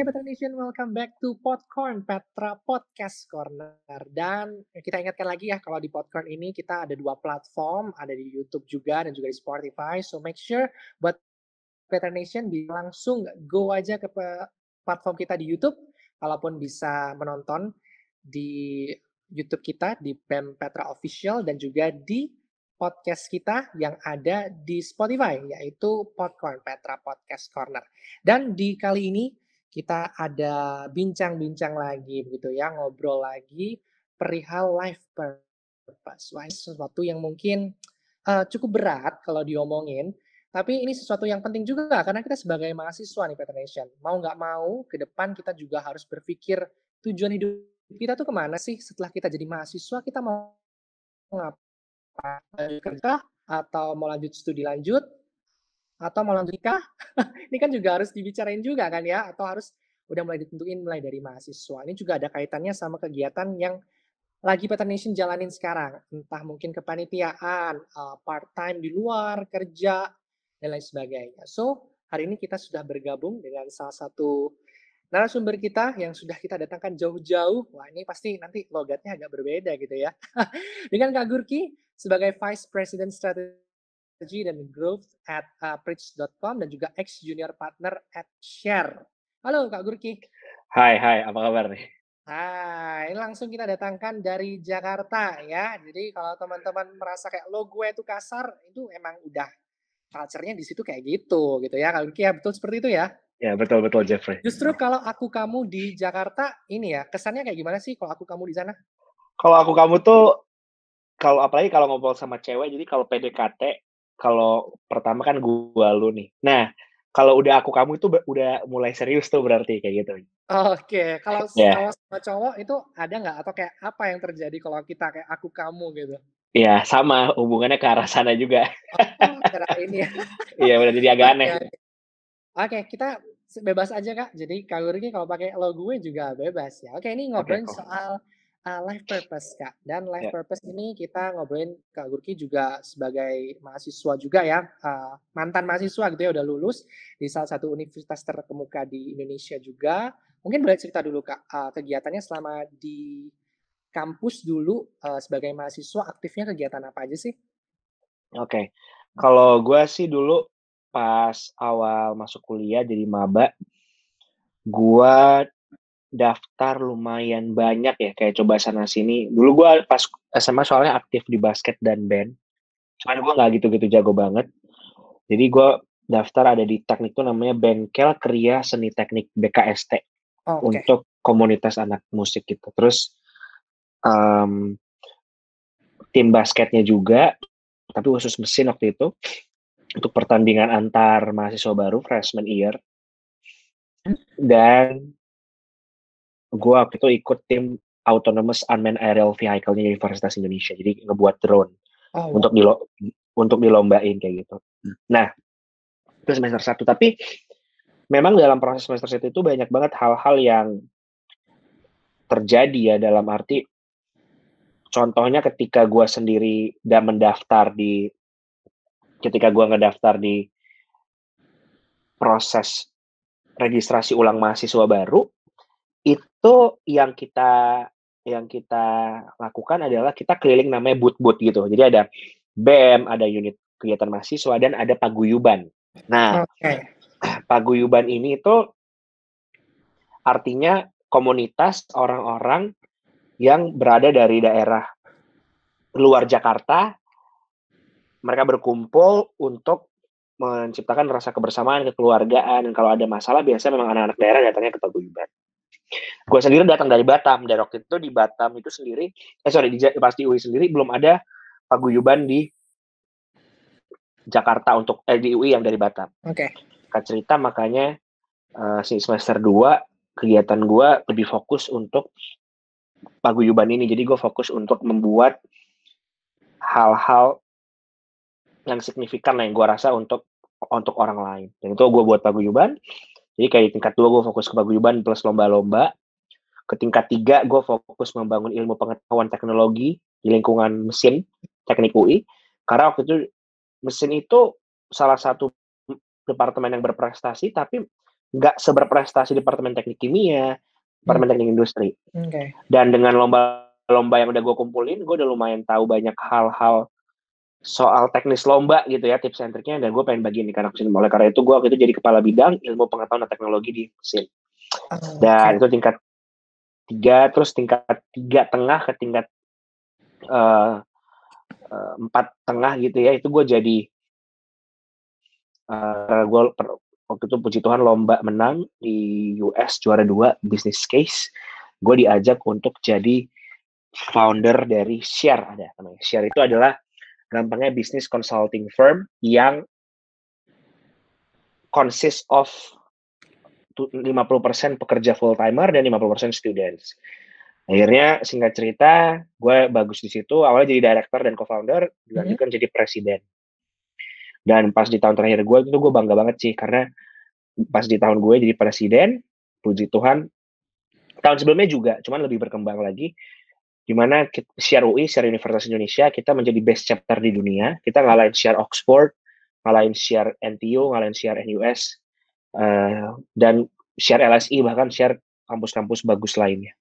Oke, Petra Nation, welcome back to Podcorn, Petra Podcast Corner. Dan kita ingatkan lagi ya, kalau di Podcorn ini kita ada 2 platform, ada di YouTube juga dan juga di Spotify. So make sure buat Petra Nation bisa langsung go aja ke platform kita di YouTube, kalaupun bisa menonton di YouTube kita di BEM Petra Official dan juga di podcast kita yang ada di Spotify, yaitu Podcorn, Petra Podcast Corner. Dan di kali ini kita ada bincang-bincang lagi begitu ya, ngobrol lagi perihal life purpose. Wah, ini sesuatu yang mungkin cukup berat kalau diomongin, tapi ini sesuatu yang penting juga karena kita sebagai mahasiswa nih Petra Nation, mau nggak mau ke depan kita juga harus berpikir tujuan hidup kita tuh kemana sih setelah kita jadi mahasiswa, kita mau ngapain, lanjut kerja atau mau lanjut studi lanjut atau mau lanjut nikah. Ini kan juga harus dibicarain juga kan ya, atau harus udah mulai ditentuin mulai dari mahasiswa. Ini juga ada kaitannya sama kegiatan yang lagi Petra Nation jalanin sekarang. Entah mungkin kepanitiaan, part-time di luar, kerja, dan lain sebagainya. So, hari ini kita sudah bergabung dengan salah satu narasumber kita yang sudah kita datangkan jauh-jauh. Wah, ini pasti nanti logatnya agak berbeda gitu ya. Dengan Kak Gurki sebagai Vice President Strategy dan Growth at Preach.com dan juga ex-junior partner at Share. Halo Kak Gurki. Hai, apa kabar nih? Ini langsung kita datangkan dari Jakarta ya. Jadi kalau teman-teman merasa kayak lo gue itu kasar, itu emang udah culture-nya di situ kayak gitu ya. Kak Gurki ya, betul seperti itu ya? Ya, betul Jeffrey. Justru kalau aku kamu di Jakarta, ini ya, kesannya kayak gimana sih kalau aku kamu di sana? Kalau aku kamu tuh, apalagi kalau ngobrol sama cewek, jadi kalau PDKT, kalau pertama kan gua lu nih. Nah, kalau udah aku kamu itu udah mulai serius tuh berarti kayak gitu. Oke, kalau Ya, kalau sama cowok itu ada nggak? Atau kayak apa yang terjadi kalau kita kayak aku kamu gitu? ya sama hubungannya ke arah sana juga. Oh, cara ini ya. Iya, udah jadi agak Oke, aneh. oke. Oke, kita bebas aja Kak. Jadi Kak Gurki kalau pakai lo gue juga bebas ya. Oke, ini Oke, ngobrolin cool. soal life purpose Kak. Dan life Ya, purpose ini kita ngobrolin Kak Gurki juga sebagai mahasiswa juga ya, mantan mahasiswa gitu ya, udah lulus di salah satu universitas terkemuka di Indonesia juga. Mungkin boleh cerita dulu Kak, kegiatannya selama di kampus dulu sebagai mahasiswa aktifnya kegiatan apa aja sih? oke. Kalau gua sih dulu pas awal masuk kuliah jadi maba, gua daftar lumayan banyak ya, kayak coba sana sini. Dulu gua pas SMA soalnya aktif di basket dan band. Cuman gue nggak gitu-gitu jago banget. Jadi gue daftar ada di teknik tuh namanya Bengkel Kriya Seni Teknik BKST Oke. untuk komunitas anak musik gitu. Terus um, tim basketnya juga, tapi khusus mesin waktu itu untuk pertandingan antar mahasiswa baru freshman year. Dan gue waktu itu ikut tim Autonomous Unmanned Aerial Vehicle-nya Universitas Indonesia. Jadi ngebuat drone Oh, untuk wow. untuk dilombain kayak gitu. Nah, itu semester 1. Tapi memang dalam proses semester 1 itu banyak banget hal-hal yang terjadi ya, dalam arti contohnya ketika gue sendiri ketika gue ngedaftar di proses registrasi ulang mahasiswa baru, itu yang kita lakukan adalah kita keliling namanya booth-booth gitu. Jadi ada BEM, ada unit kegiatan mahasiswa, dan ada paguyuban. Nah, Oke. paguyuban ini itu artinya komunitas orang-orang yang berada dari daerah luar Jakarta, mereka berkumpul untuk menciptakan rasa kebersamaan, kekeluargaan, dan kalau ada masalah biasanya memang anak-anak daerah datangnya ke paguyuban. Gue sendiri datang dari Batam, dan waktu itu di Batam itu sendiri, pas di UI sendiri belum ada paguyuban di Jakarta di UI yang dari Batam. Oke. Kak cerita makanya semester 2 kegiatan gue lebih fokus untuk paguyuban ini. Jadi gue fokus untuk membuat hal-hal yang signifikan lah yang gue rasa untuk orang lain. Dan itu gue buat paguyuban. Jadi kayak di tingkat 2 gue fokus ke paguyuban plus lomba-lomba. Ke tingkat 3 gue fokus membangun ilmu pengetahuan teknologi di lingkungan mesin teknik UI. Karena waktu itu mesin itu salah satu departemen yang berprestasi, tapi nggak seberprestasi departemen teknik kimia, departemen teknik industri. Oke. Dan dengan lomba-lomba yang udah gue kumpulin, gue udah lumayan tahu banyak hal-hal soal teknis lomba gitu ya, tips and triknya, dan gue pengen bagiin nih karena mesin. Oleh karena itu gue waktu itu jadi kepala bidang ilmu pengetahuan dan teknologi di mesin. Oke. Dan itu tingkat 3, terus tingkat 3 tengah ke tingkat 4 tengah gitu ya, itu gue jadi gue waktu itu puji Tuhan lomba menang di US juara 2 business case. Gue diajak untuk jadi founder dari Share, ada namanya. Share itu adalah gampangnya business consulting firm yang consist of 50% pekerja full timer dan 50% students. Akhirnya singkat cerita, gue bagus di situ. Awalnya jadi director dan co-founder, dilanjutkan jadi presiden. Dan pas di tahun terakhir gue itu gue bangga banget sih karena pas di tahun gue jadi presiden, puji Tuhan, tahun sebelumnya juga, cuman lebih berkembang lagi, di mana Share UI, Share Universitas Indonesia, kita menjadi best chapter di dunia. Kita ngalahin Share Oxford, ngalahin Share NTU, ngalahin Share NUS, dan Share LSI, bahkan Share kampus-kampus bagus lainnya.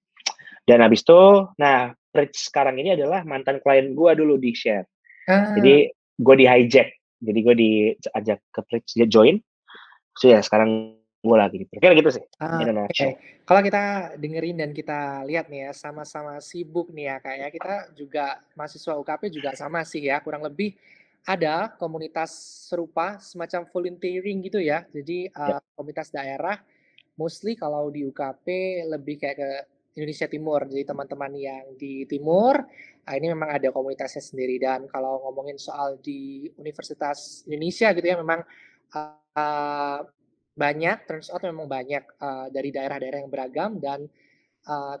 Dan habis itu, nah, Pritch sekarang ini adalah mantan klien gue dulu di Share. Jadi, gue di hijack. Jadi, gue diajak ke Pritch, dia join. So, ya, sekarang gue lagi di Pritch. Kayak gitu sih, in a nutshell. Kalau kita dengerin dan kita lihat nih ya, sama-sama sibuk nih ya Kak ya, kita juga mahasiswa UKP juga sama sih ya, kurang lebih ada komunitas serupa, semacam volunteering gitu ya. Jadi, Ya. komunitas daerah, mostly kalau di UKP lebih kayak ke Indonesia Timur. Jadi teman-teman yang di timur, ini memang ada komunitasnya sendiri. Dan kalau ngomongin soal di Universitas Indonesia gitu ya, memang, eee, banyak, turns out memang banyak, dari daerah-daerah yang beragam dan,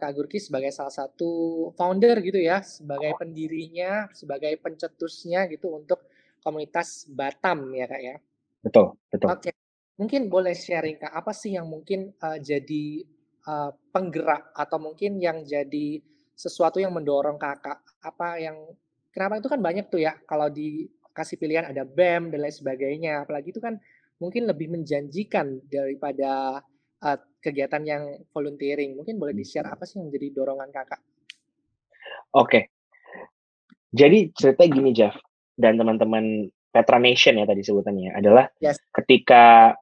Kak Gurki sebagai salah satu founder gitu ya, sebagai pendirinya, sebagai pencetusnya gitu untuk komunitas Batam ya, Kak, ya? Betul, betul. Oke, mungkin boleh sharing, Kak, apa sih yang mungkin, jadi, penggerak atau mungkin yang jadi sesuatu yang mendorong Kakak? Apa yang kenapa itu kan banyak tuh ya kalau dikasih pilihan ada BEM dan lain sebagainya, apalagi itu kan mungkin lebih menjanjikan daripada, kegiatan yang volunteering. Mungkin boleh di-share apa sih yang jadi dorongan Kakak? Oke. Jadi ceritanya gini, Jeff, dan teman-teman Petra Nation ya tadi sebutannya, adalah Yes. ketika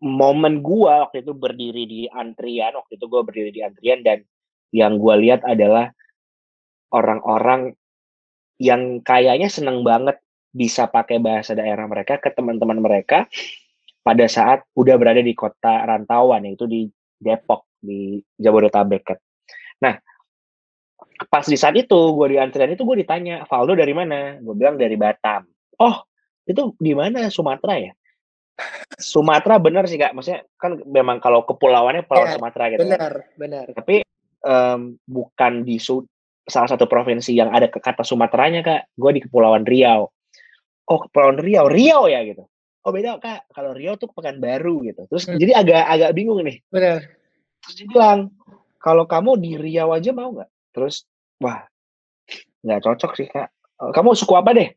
momen gua waktu itu berdiri di antrian, dan yang gua lihat adalah orang-orang yang kayaknya seneng banget bisa pakai bahasa daerah mereka ke teman-teman mereka pada saat udah berada di kota rantauan, yaitu di Depok, di Jabodetabek kan. Nah, pas di saat itu, gue di antrian itu gue ditanya, "Valdo dari mana?" Gue bilang, "Dari Batam." "Oh, itu di mana? Sumatera ya?" Sumatera bener sih, Kak, maksudnya kan memang kalau kepulauannya Pulau Iya, Sumatera gitu kan. benar benar. Tapi, bukan di salah satu provinsi yang ada kata Sumateranya, Kak. Gue di Kepulauan Riau. "Oh, Kepulauan Riau, Riau ya?" Gitu. "Oh, beda, Kak, kalau Riau tuh Pekanbaru," gitu. Terus Mmm, jadi agak bingung nih. benar. Terus dia bilang, "Kalau kamu di Riau aja mau nggak?" Terus, wah, nggak cocok sih, Kak. "Kamu suku apa deh?"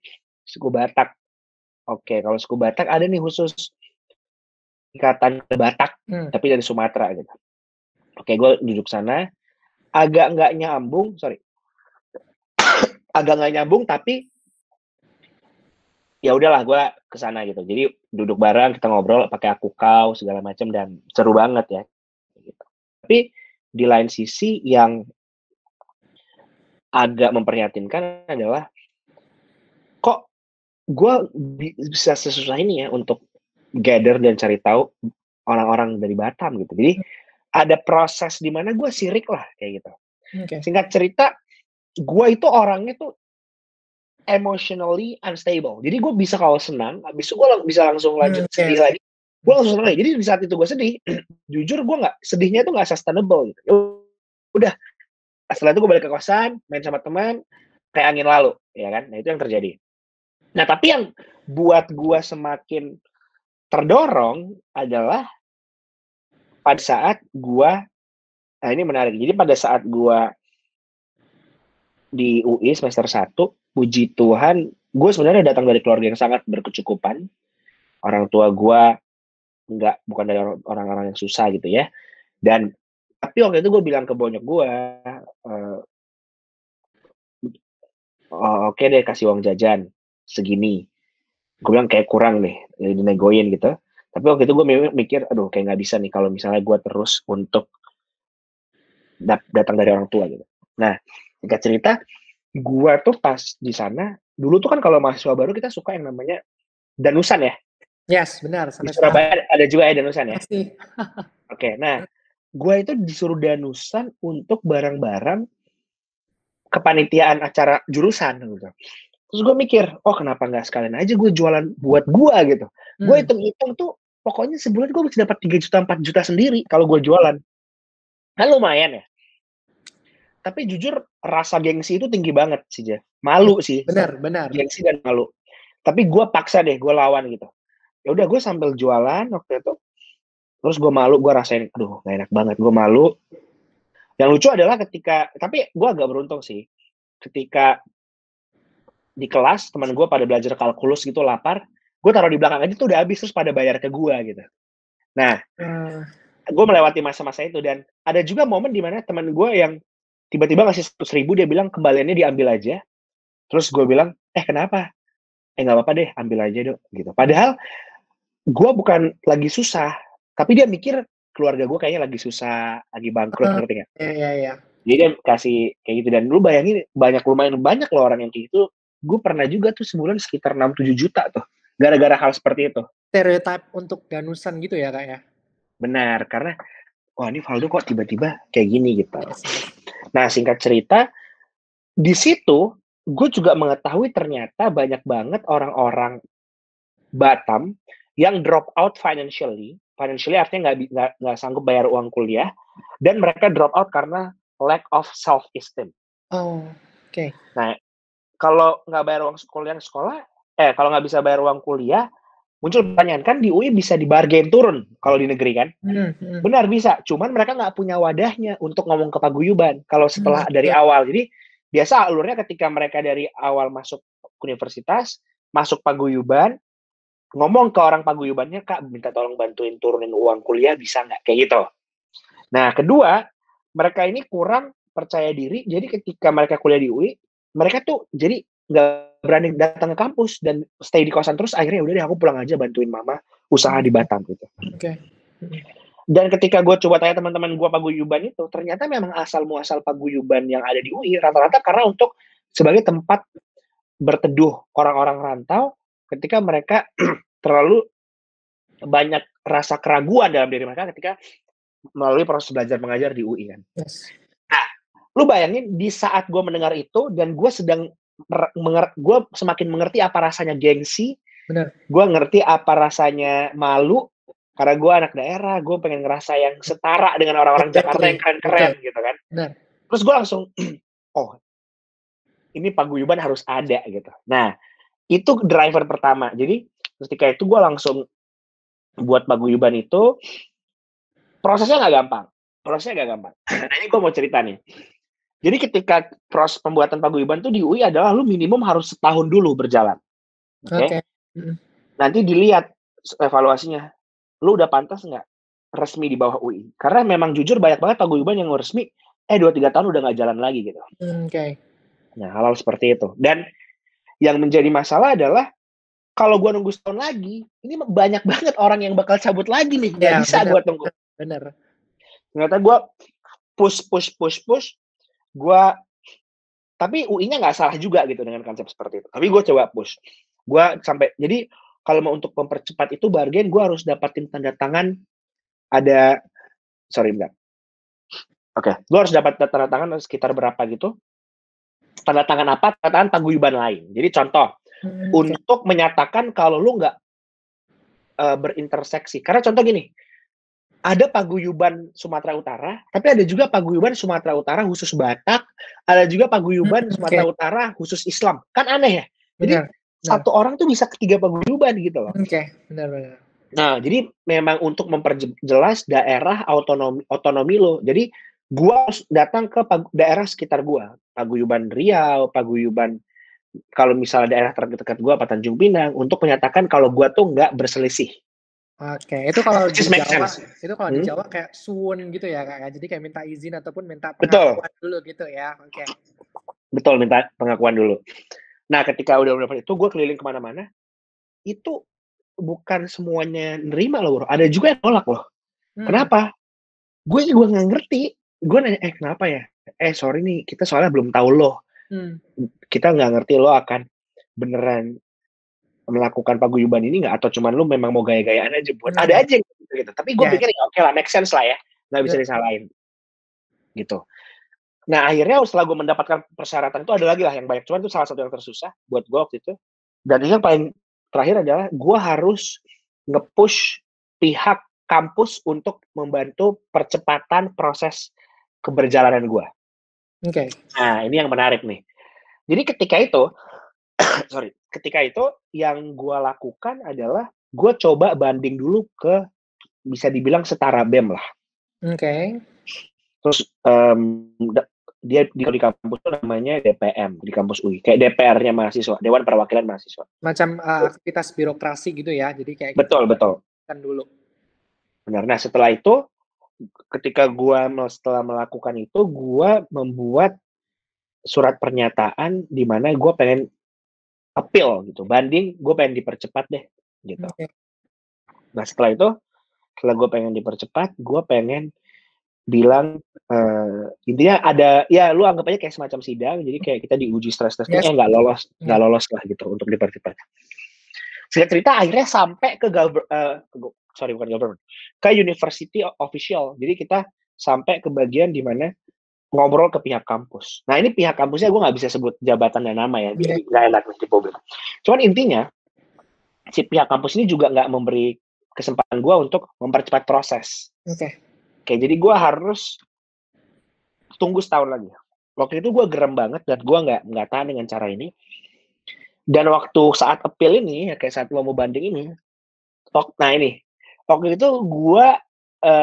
"Suku Batak." "Oke, kalau suku Batak ada nih khusus ikatan Batak, Mmm, tapi dari Sumatera," gitu. Oke, gue duduk sana, agak nggak nyambung, sorry, agak nggak nyambung, tapi ya udahlah gue ke sana gitu. Jadi duduk bareng, kita ngobrol pakai aku kau segala macam dan seru banget ya, gitu. Tapi di lain sisi yang agak memprihatinkan adalah, kok gue bisa sesusah ini ya untuk gather dan cari tahu orang-orang dari Batam gitu. Jadi ada proses di mana gue sirik lah kayak gitu. oke. Singkat cerita, gue itu orangnya tuh emotionally unstable. Jadi gue bisa kalau senang, habis itu gue bisa langsung lanjut Oke sedih oke. lagi. Gue langsung senang lagi. Jadi di saat itu gue sedih, jujur gue nggak sedihnya itu nggak sustainable gitu. Ya udah, setelah itu gue balik ke kosan, main sama teman, kayak angin lalu, ya kan? Nah itu yang terjadi. Nah tapi yang buat gue semakin terdorong adalah pada saat gue, nah ini menarik. Jadi pada saat gue di UI semester 1, puji Tuhan, gue sebenarnya datang dari keluarga yang sangat berkecukupan. Orang tua gue bukan dari orang-orang yang susah gitu ya. Dan tapi waktu itu gue bilang ke bonyok gue, oke deh kasih uang jajan segini. Gue bilang kayak kurang nih, dinegoin gitu. Tapi waktu itu gue mikir, aduh kayak nggak bisa nih kalau misalnya gue terus untuk datang dari orang tua gitu. Nah, singkat cerita, gue tuh pas di sana, dulu tuh kan kalau mahasiswa baru kita suka yang namanya danusan ya. Yes, benar. Di Sampai sekarang Surabaya ada juga ya danusan ya. masih. Oke, nah gue itu disuruh danusan untuk barang-barang kepanitiaan acara jurusan gitu. Terus gue mikir, oh kenapa nggak sekalian aja gue jualan buat gue gitu. Gue Hmm. hitung-hitung tuh, pokoknya sebulan gue bisa dapat 3 juta, 4 juta sendiri kalau gue jualan. Kan lumayan ya. Tapi jujur rasa gengsi itu tinggi banget sih, Jeff. Malu sih, Benar. gengsi dan malu. Tapi gue paksa deh, gue lawan gitu. Ya udah gue sambil jualan waktu itu. Terus gue malu, gue rasain, aduh gak enak banget, gue malu. Yang lucu adalah ketika, tapi gue agak beruntung sih. Ketika di kelas teman gue pada belajar kalkulus gitu lapar, gue taruh di belakang aja tuh udah habis terus pada bayar ke gue gitu. Nah, gue melewati masa-masa itu dan ada juga momen di mana teman gue yang tiba-tiba ngasih 100.000, dia bilang kembaliannya diambil aja. Terus gue bilang, kenapa? Nggak apa-apa deh, ambil aja dok gitu. Padahal gue bukan lagi susah, tapi dia mikir keluarga gue kayaknya lagi susah, lagi bangkrut, ngerti nggak? Iya. Jadi dia kasih kayak gitu, dan lu bayangin lumayan banyak loh orang yang kayak gitu. Gue pernah juga tuh sebulan sekitar 6-7 juta tuh, gara-gara hal seperti itu. Stereotip untuk danusan gitu ya, Kak, ya? Benar, karena wah ini Valdo kok tiba-tiba kayak gini gitu. Yes. Nah singkat cerita, di situ gue juga mengetahui ternyata banyak banget orang-orang Batam yang drop out financially artinya nggak sanggup bayar uang kuliah, dan mereka drop out karena lack of self esteem. Oh, oke. Nah, kalau nggak bayar uang kalau nggak bisa bayar uang kuliah, muncul pertanyaan, kan di UI bisa dibargain turun kalau di negeri kan? Benar bisa, cuman mereka nggak punya wadahnya untuk ngomong ke paguyuban kalau setelah dari awal. Jadi biasa alurnya ketika mereka dari awal masuk universitas, masuk paguyuban, ngomong ke orang paguyubannya, Kak, minta tolong bantuin turunin uang kuliah, bisa nggak? Kayak gitu. Nah, kedua, mereka ini kurang percaya diri, jadi ketika mereka kuliah di UI, mereka tuh jadi nggak berani datang ke kampus dan stay di kosan terus, akhirnya udah deh aku pulang aja bantuin mama usaha di Batam gitu. Oke. Dan ketika gue coba tanya teman-teman gue paguyuban itu, ternyata memang asal-muasal paguyuban yang ada di UI rata-rata karena untuk sebagai tempat berteduh orang-orang rantau ketika mereka terlalu banyak rasa keraguan dalam diri mereka ketika melalui proses belajar mengajar di UI kan. Yes. Nah, lu bayangin di saat gue mendengar itu dan gue sedang gue semakin mengerti apa rasanya gengsi, Benar. gue ngerti apa rasanya malu, karena gue anak daerah, gue pengen ngerasa yang setara dengan orang-orang Jakarta yang keren-keren gitu kan. Benar. Terus gue langsung, oh ini paguyuban harus ada gitu. Nah, itu driver pertama. Jadi ketika itu gue langsung buat paguyuban itu, prosesnya nggak gampang. Nah ini gue mau cerita nih. Jadi ketika proses pembuatan paguyuban tuh di UI adalah lu minimum harus setahun dulu berjalan. Oke. Nanti dilihat evaluasinya. Lu udah pantas nggak resmi di bawah UI? Karena memang jujur banyak banget paguyuban yang resmi 2-3 tahun udah nggak jalan lagi gitu. Oke. Nah, hal-hal seperti itu. Dan yang menjadi masalah adalah kalau gue nunggu setahun lagi, ini banyak banget orang yang bakal cabut lagi nih. Nggak bisa gue tunggu. Bener. Ternyata gue push. Tapi UI-nya nggak salah juga gitu dengan konsep seperti itu. Tapi gue coba push. Jadi kalau mau untuk mempercepat itu bargain, gue harus dapatin tanda tangan gue harus dapat tanda tangan sekitar berapa gitu. Tanda tangan apa? Tanda tangan paguyuban lain. Jadi contoh, untuk menyatakan kalau lu nggak berinterseksi. Karena contoh gini, ada paguyuban Sumatera Utara, tapi ada juga paguyuban Sumatera Utara khusus Batak, ada juga paguyuban Sumatera Utara khusus Islam. Kan aneh ya? Jadi satu orang tuh bisa ketiga paguyuban gitu loh. Benar. Nah, jadi memang untuk memperjelas daerah otonomi lo. Jadi gua harus datang ke daerah sekitar gua, paguyuban Riau, paguyuban kalau misalnya daerah terdekat gua Tanjung Pinang, untuk menyatakan kalau gua tuh nggak berselisih. Oke, itu kalau Which is di make Jawa sense. itu kalau di Jawa kayak suwun gitu ya, Kak, ya? Jadi kayak minta izin ataupun minta Betul, pengakuan dulu gitu ya? Oke. betul minta pengakuan dulu. Nah, ketika udah dapat itu, gue keliling kemana-mana, itu bukan semuanya nerima loh, Bro. Ada juga yang nolak loh. Mmm, Kenapa? Gue juga nggak ngerti. Gue nanya, kenapa ya? Sorry nih, kita soalnya belum tahu lo. mmm, Kita nggak ngerti lo akan beneran melakukan paguyuban ini nggak, atau cuman lu memang mau gaya-gayaan aja buat oke. ada aja yang gitu. Tapi gue Ya, pikir ya oke lah, make sense lah ya, nggak bisa ya, disalahin gitu. Nah akhirnya setelah gue mendapatkan persyaratan itu ada lagi lah yang banyak, cuman itu salah satu yang tersusah buat gue waktu itu. Dan yang paling terakhir adalah gue harus nge-push pihak kampus untuk membantu percepatan proses keberjalanan gue. oke. Nah ini yang menarik nih. Jadi ketika itu, sorry, ketika itu yang gue lakukan adalah gue coba banding dulu ke bisa dibilang setara BEM lah. Oke. Terus dia di kampus itu namanya DPM di kampus UI, kayak DPR-nya mahasiswa, Dewan Perwakilan Mahasiswa. Macam, aktivitas birokrasi gitu ya? Jadi kayak kita Betul, betul. kan dulu. Benar. Nah setelah itu, ketika setelah melakukan itu, gua membuat surat pernyataan di mana gue pengen appeal gitu, banding, gue pengen dipercepat deh gitu. Oke. Nah setelah itu, setelah gue pengen dipercepat, gue pengen bilang, intinya ada ya lu anggap aja kayak semacam sidang, jadi kayak kita diuji stres testing, Yes. nggak Ya. lolos lah gitu untuk dipercepat. Singkat cerita akhirnya sampai ke bukan government, ke university official. Jadi kita sampai ke bagian di mana ngobrol ke pihak kampus. Nah ini pihak kampusnya gue nggak bisa sebut jabatan dan nama ya, Oke. biar nggak enak di publik. Cuman intinya si pihak kampus ini juga nggak memberi kesempatan gue untuk mempercepat proses. Oke. Oke, jadi gue harus tunggu setahun lagi. Waktu itu gue gerem banget dan gue nggak tahan dengan cara ini. Dan waktu saat appeal ini, ya kayak saat gue mau banding ini, nah ini, waktu itu gue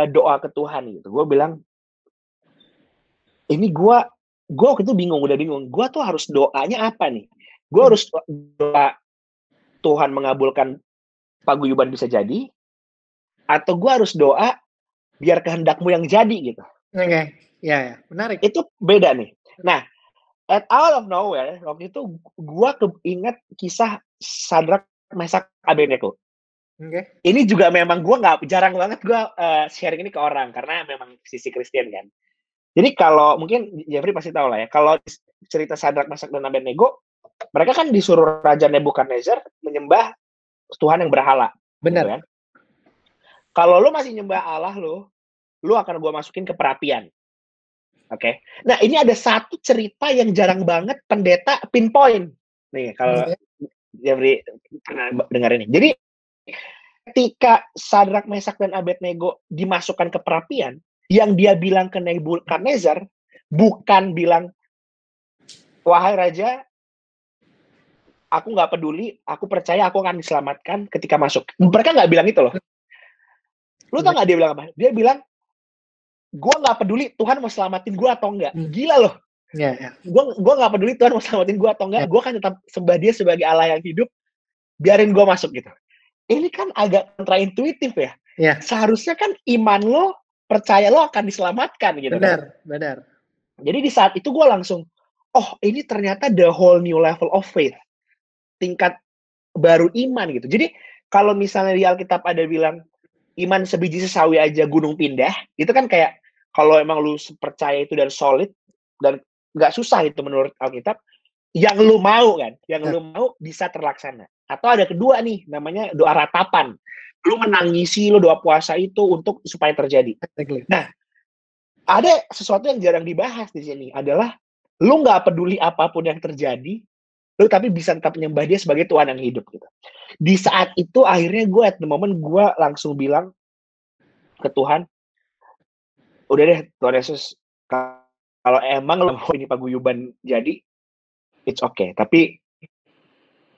doa ke Tuhan gitu. Gue bilang, ini gue waktu itu udah bingung. Gue tuh harus doanya apa nih? Gue Mmm, harus doa Tuhan mengabulkan paguyuban bisa jadi, atau gue harus doa biar kehendakmu yang jadi gitu. oke. Ya, ya, menarik. Itu beda nih. Nah, out of nowhere, waktu itu gue keinget kisah Sadrak, Mesak, Abednego. Oke. Ini juga memang gue nggak jarang banget gue sharing ini ke orang karena memang sisi Kristen kan. Jadi kalau mungkin Jeffrey pasti tahu lah ya, kalau cerita Sadrak, Mesak, dan Abednego, mereka kan disuruh Raja Nebukadnezar menyembah Tuhan yang berhala, gitu Benar. kan. Kalau lu masih nyembah Allah lu akan gue masukin ke perapian. Oke. Nah, ini ada satu cerita yang jarang banget pendeta pinpoint. Nih, kalau Oke. Jeffrey pernah dengar ini. Jadi, ketika Sadrak, Mesak, dan Abednego dimasukkan ke perapian, yang dia bilang ke Nebukadnezar bukan bilang, wahai raja, aku nggak peduli, aku percaya aku akan diselamatkan ketika masuk. Mereka nggak bilang itu loh. Lu tau nggak dia bilang apa? Dia bilang, gue nggak peduli Tuhan mau selamatin gue atau enggak. Mmm, Gila loh. ya, ya, Gue nggak peduli Tuhan mau selamatin gue atau enggak. ya, Gue akan tetap sembah dia sebagai Allah yang hidup. Biarin gue masuk gitu. Ini kan agak kontraintuitif ya. ya. Seharusnya kan iman lo, percaya lo akan diselamatkan gitu kan. Benar, benar. Jadi di saat itu gue langsung, oh ini ternyata the whole new level of faith. Tingkat baru iman gitu. Jadi kalau misalnya di Alkitab ada bilang, iman sebiji sesawi aja gunung pindah, itu kan kayak kalau emang lu percaya itu dan solid dan nggak susah itu menurut Alkitab, yang lu mau kan, yang Benar. lu mau bisa terlaksana. Atau ada kedua nih, namanya doa ratapan. Lu menangisi, lu doa puasa itu untuk supaya terjadi. Exactly. Nah, ada sesuatu yang jarang dibahas di sini adalah lu nggak peduli apapun yang terjadi, lu tapi bisa tetap menyembah dia sebagai Tuhan yang hidup gitu. Di saat itu akhirnya gue at the moment gue langsung bilang ke Tuhan, udah deh Tuhan Yesus, kalau emang lo mau ini paguyuban jadi, it's okay. Tapi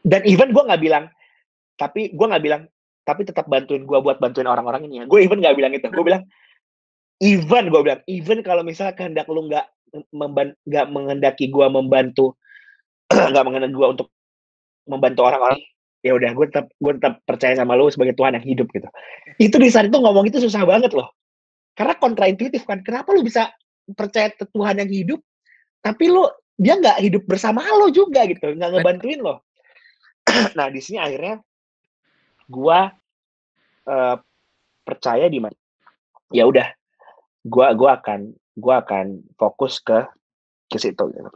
dan even gue nggak bilang, tapi tetap bantuin gue buat bantuin orang-orang ini ya. Gue even nggak bilang itu. Gue bilang even kalau misalnya kehendak lu nggak menghendaki gue membantu, nggak menghendaki gue untuk membantu orang-orang, ya udah gue tetap percaya sama lu sebagai Tuhan yang hidup gitu. Itu di saat itu ngomong itu susah banget loh. Karena kontraintuitif kan. Kenapa lu bisa percaya ke Tuhan yang hidup, tapi dia nggak hidup bersama lo juga gitu, nggak ngebantuin lo. Nah di sini akhirnya gue percaya di mana. Ya udah, gue akan fokus ke situ. Gitu.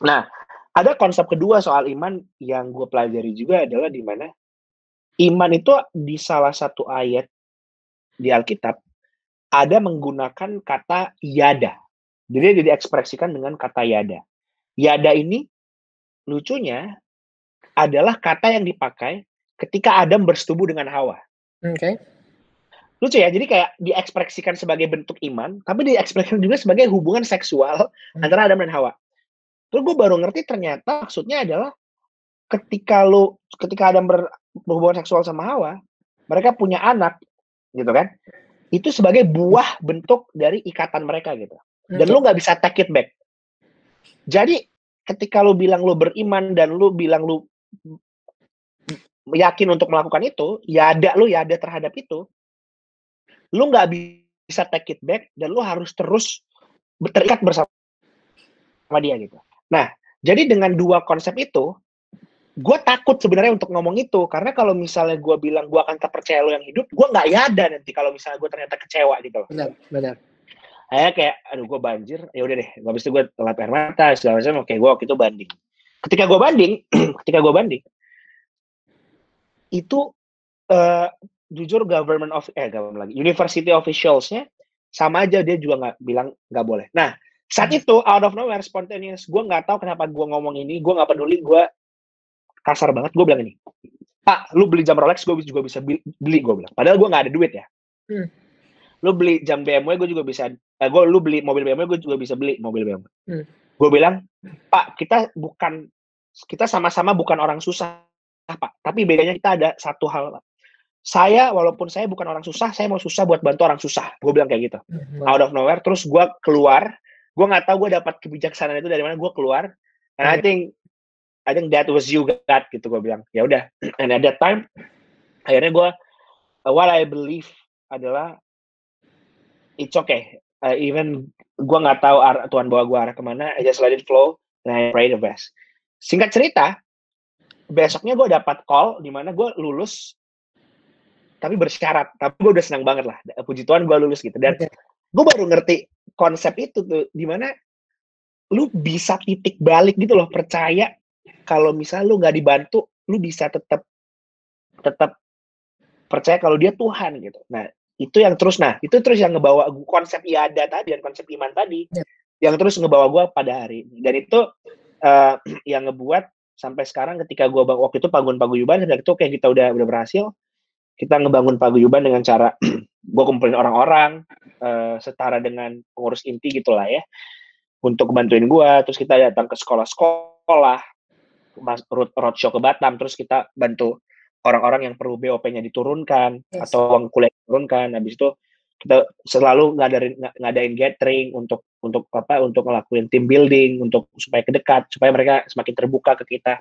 Nah, ada konsep kedua soal iman yang gue pelajari juga adalah di mana iman itu di salah satu ayat di Alkitab ada menggunakan kata yada. Jadi dia diekspresikan dengan kata yada. Yada ini lucunya adalah kata yang dipakai ketika Adam bersetubuh dengan Hawa. Oke. Lucu ya, jadi kayak diekspresikan sebagai bentuk iman, tapi diekspresikan juga sebagai hubungan seksual antara Adam dan Hawa. Terus gue baru ngerti ternyata maksudnya adalah ketika Adam berhubungan seksual sama Hawa, mereka punya anak, gitu kan? Itu sebagai buah bentuk dari ikatan mereka gitu. Dan lu nggak bisa take it back. Jadi ketika lu bilang lu beriman dan lu bilang lu yakin untuk melakukan itu, ya ada terhadap itu, lu nggak bisa take it back dan lu harus terus terikat bersama dia gitu. Nah, jadi dengan dua konsep itu, gue takut sebenarnya untuk ngomong itu, karena kalau misalnya gue bilang gue akan tetap percaya lo yang hidup, gue nggak yada nanti kalau misalnya gue ternyata kecewa gitu. Benar. Kayak, aduh gue banjir, ya udah deh, habis itu gue lap air mata segala macam. Oke, gue waktu itu banding. Ketika gue banding, itu jujur university officials-nya sama aja, dia juga nggak bilang nggak boleh. Nah, saat itu out of nowhere spontaneous, gue nggak tahu kenapa gue ngomong ini, gue nggak peduli, gue kasar banget, gue bilang ini, Pak, lu beli jam Rolex, gue juga bisa beli, gue bilang. Padahal gue nggak ada duit ya. Lu beli jam BMW, gue juga bisa. Lu beli mobil BMW, gue juga bisa beli mobil BMW. Gue bilang, Pak, kita sama-sama bukan orang susah, Pak. Tapi bedanya kita ada satu hal, Pak. Walaupun saya bukan orang susah, saya mau susah buat bantu orang susah. Gue bilang kayak gitu. Out of nowhere, terus gue keluar. Gue nggak tahu gue dapat kebijaksanaan itu dari mana. Gue keluar. And I think that was you, God, gitu gue bilang. Ya udah. And at that time, akhirnya gue, what I believe adalah it's okay. Even gue nggak tahu Tuhan bawa gue arah kemana. I just let it flow. And I pray the best. Singkat cerita, besoknya gue dapat call di mana gue lulus, tapi bersyarat. Tapi gue udah senang banget lah. Puji Tuhan gue lulus gitu. Dan gue baru ngerti konsep itu tuh, di mana lu bisa titik balik gitu loh, percaya kalau misalnya lu nggak dibantu, lu bisa tetap percaya kalau dia Tuhan gitu. Nah, itu terus yang ngebawa konsep iada tadi dan konsep iman tadi, yang terus ngebawa gue pada hari ini. Dan itu yang ngebuat sampai sekarang ketika gue waktu itu paguyuban, dan itu kayak kita udah berhasil, kita ngebangun paguyuban dengan cara gue kumpulin orang-orang setara dengan pengurus inti gitulah ya, untuk bantuin gue. Terus kita datang ke sekolah-sekolah, roadshow ke Batam, terus kita bantu orang-orang yang perlu BOP-nya diturunkan atau uang kuliah diturunkan. Habis itu kita selalu ngadain gathering untuk ngelakuin team building, untuk supaya kedekat, supaya mereka semakin terbuka ke kita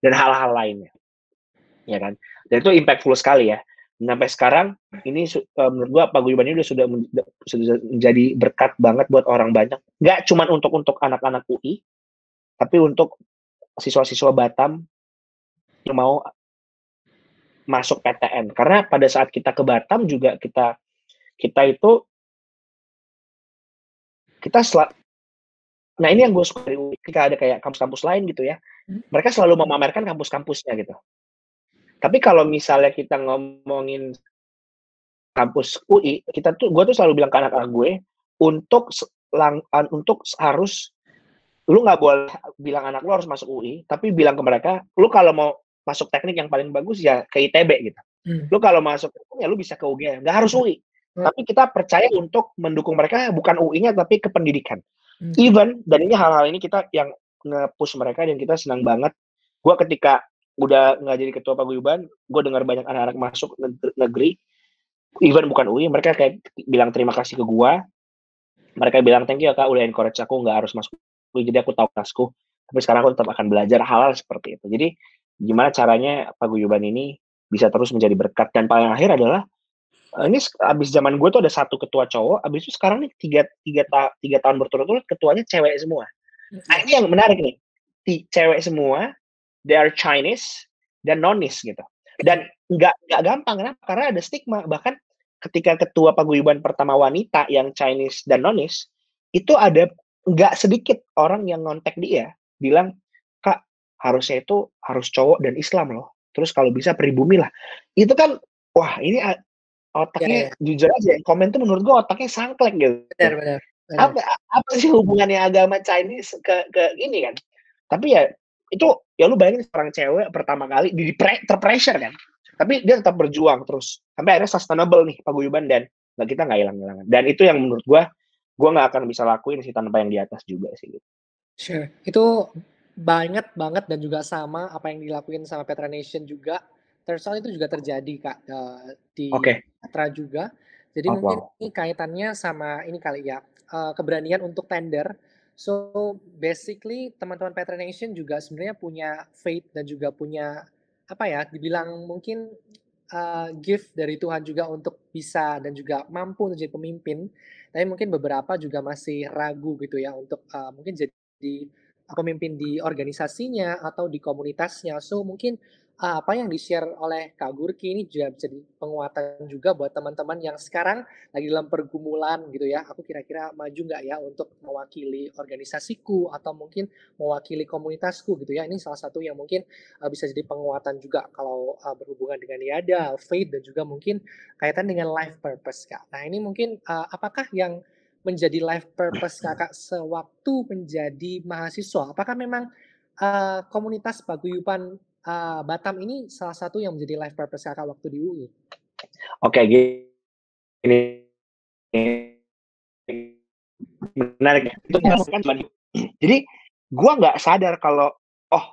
dan hal-hal lainnya, ya kan. Dan itu impactful sekali ya. Sampai sekarang ini menurut gua paguyuban ini sudah menjadi berkat banget buat orang banyak. Nggak cuma untuk anak-anak UI, tapi untuk siswa-siswa Batam yang mau masuk PTN. Karena pada saat kita ke Batam juga kita nah ini yang gue suka dari UI, ketika ada kayak kampus-kampus lain gitu ya, mereka selalu memamerkan kampus-kampusnya gitu. Tapi kalau misalnya kita ngomongin kampus UI, gue tuh selalu bilang ke anak-anak gue, untuk harus, lu nggak boleh bilang anak lu harus masuk UI, tapi bilang ke mereka, lu kalau mau masuk teknik yang paling bagus ya ke ITB gitu. Lu kalau masuk ya lu bisa ke UGM, nggak harus UI. Tapi kita percaya untuk mendukung mereka bukan UI-nya tapi ke pendidikan. Even, dan ini hal-hal ini kita yang nge-push mereka, dan kita senang banget. Gue ketika udah nggak jadi ketua paguyuban, gue dengar banyak anak-anak masuk negeri, even bukan UI, mereka kayak bilang terima kasih ke gue. Mereka bilang thank you ya Kak, udah encourage aku nggak harus masuk UI, jadi aku tahu kelasku, tapi sekarang aku tetap akan belajar hal-hal seperti itu. Jadi gimana caranya paguyuban ini bisa terus menjadi berkat. Dan paling akhir adalah ini abis zaman gue tuh ada satu ketua cowok, abis itu sekarang nih tiga tahun berturut-turut ketuanya cewek semua. Nah Iya. ini yang menarik nih, cewek semua, they are Chinese dan nonis gitu. Dan nggak gampang, kenapa? Karena ada stigma. Bahkan ketika ketua paguyuban pertama wanita yang Chinese dan nonis, itu ada nggak sedikit orang yang ngontek dia, bilang, Kak, harusnya itu harus cowok dan Islam loh. Terus kalau bisa pribumi lah. Itu kan, wah ini Iya, otaknya iya. jujur aja, yang komen tuh menurut gue otaknya sangklek gitu. Benar, benar, benar. Apa apa sih hubungannya agama Chinese ke ini kan? Tapi ya itu ya lu bayangin seorang cewek pertama kali terpressure kan. Tapi dia tetap berjuang terus. Sampai akhirnya sustainable nih paguyuban dan kita nggak hilang-hilangan. Dan itu yang menurut gua nggak akan bisa lakuin sih tanpa yang di atas juga sih gitu. Sure, itu banget banget dan juga sama apa yang dilakuin sama Petra Nation juga. Turns out itu juga terjadi Kak, di Oke. Petra juga. Jadi Oh, mungkin wow. ini kaitannya sama ini kali ya, keberanian untuk tender. So, basically teman-teman Petra Nation juga sebenarnya punya faith dan juga punya, apa ya, dibilang mungkin, gift dari Tuhan juga untuk bisa dan juga mampu untuk jadi pemimpin. Tapi mungkin beberapa juga masih ragu gitu ya untuk, mungkin jadi pemimpin di organisasinya atau di komunitasnya. So mungkin, apa yang di-share oleh Kak Gurki ini juga bisa jadi penguatan juga buat teman-teman yang sekarang lagi dalam pergumulan gitu ya, "Aku kira-kira maju nggak ya untuk mewakili organisasiku atau mungkin mewakili komunitasku?" Gitu ya. Ini salah satu yang mungkin, bisa jadi penguatan juga kalau, berhubungan dengan niaga, faith, dan juga mungkin kaitan dengan life purpose, Kak. Nah ini mungkin, apakah yang menjadi life purpose Kakak sewaktu menjadi mahasiswa? Apakah memang, komunitas paguyuban, Batam ini salah satu yang menjadi life purpose Kakak waktu di UI? Oke, gini menarik ya. Itu Yes. kan jadi gua nggak sadar kalau, oh